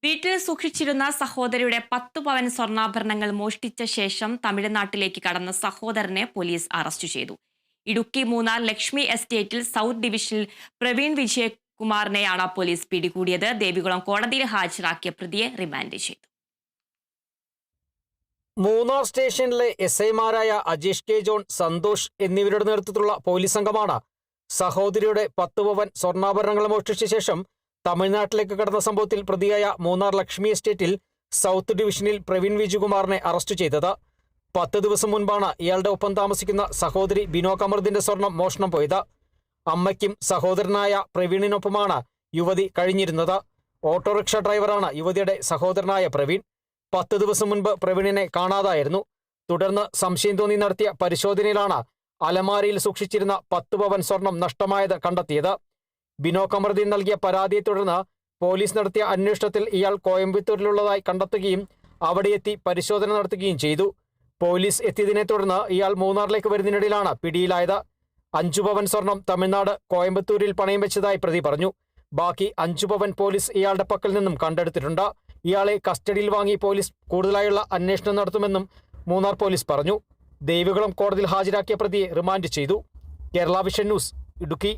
വീട്ടിൽ സൂക്ഷിച്ചിരുന്ന സഹോദരിയുടെ 10 പവൻ സ്വർണ്ണാഭരണങ്ങൾ മോഷ്ടിച്ച ശേഷം തമിഴ്നാട്ടിലേക്ക് കടന്ന സഹോദരനെ പോലീസ് അറസ്റ്റ് ചെയ്തു. ഇടുക്കി മൂന്നാർ ലക്ഷ്മി എസ്റ്റേറ്റിൽ സൗത്ത് ഡിവിഷനിൽ പ്രവീൺ വിജയകുമാറിനെയാണ് പോലീസ് പിടികൂടിയത്. ദേവികുളം കോടതിയിൽ ഹാജരാക്കിയ പ്രതിയെ റിമാൻഡ് ചെയ്തു. മൂന്നാർ സ്റ്റേഷനിലെ എസ്ഐമാരായ അജീഷ് കെ ജോൺ, സന്തോഷ് എന്നിവരുടെ നേതൃത്വത്തിലുള്ള പോലീസ് സംഘമാണ് സഹോദരിയുടെ 10 പവൻ സ്വർണ്ണാഭരണങ്ങൾ മോഷ്ടിച്ച ശേഷം തമിഴ്നാട്ടിലേക്ക് കടന്ന സംഭവത്തിൽ പ്രതിയായ മൂന്നാർ ലക്ഷ്മി എസ്റ്റേറ്റിൽ സൗത്ത് ഡിവിഷനിൽ പ്രവീൺ വിജയകുമാറിനെ അറസ്റ്റ് ചെയ്തത്. 10 ദിവസം മുൻപാണ് ഇയാളുടെ ഒപ്പം താമസിക്കുന്ന സഹോദരി ബിനോ കമർദിന്റെ സ്വർണം മോഷണം പോയത്. അമ്മയ്ക്കും സഹോദരനായ പ്രവീണിനൊപ്പമാണ് യുവതി കഴിഞ്ഞിരുന്നത്. ഓട്ടോറിക്ഷ ഡ്രൈവറാണ് യുവതിയുടെ സഹോദരനായ പ്രവീൺ. 10 ദിവസം മുൻപ് പ്രവീണിനെ കാണാതായിരുന്നു. തുടർന്ന് സംശയം തോന്നി നടത്തിയ പരിശോധനയിലാണ് അലമാരയിൽ സൂക്ഷിച്ചിരുന്ന 10 പവൻ സ്വർണം നഷ്ടമായത് കണ്ടെത്തിയത്. ബിനോ കമർദീൻ നൽകിയ പരാതിയെ തുടർന്ന് പോലീസ് നടത്തിയ അന്വേഷണത്തിൽ ഇയാൾ കോയമ്പത്തൂരിലുള്ളതായി കണ്ടെത്തുകയും അവിടെയെത്തി പരിശോധന നടത്തുകയും ചെയ്തു. പോലീസ് എത്തിയതിനെ തുടർന്ന് ഇയാൾ മൂന്നാറിലേക്ക് വരുന്നതിനിടയിലാണ് പിടിയിലായത്. 5 പവൻ സ്വർണം തമിഴ്നാട് കോയമ്പത്തൂരിൽ പണയം വെച്ചതായി പ്രതി പറഞ്ഞു. ബാക്കി 5 പവൻ പോലീസ് ഇയാളുടെ പക്കൽ നിന്നും കണ്ടെടുത്തിട്ടുണ്ട്. ഇയാളെ കസ്റ്റഡിയിൽ വാങ്ങി പോലീസ് കൂടുതലായുള്ള അന്വേഷണം നടത്തുമെന്നും മൂന്നാർ പോലീസ് പറഞ്ഞു. ദേവികുളം കോടതിയിൽ ഹാജരാക്കിയ പ്രതിയെ റിമാൻഡ് ചെയ്തു. Kerala vision news, Idukki.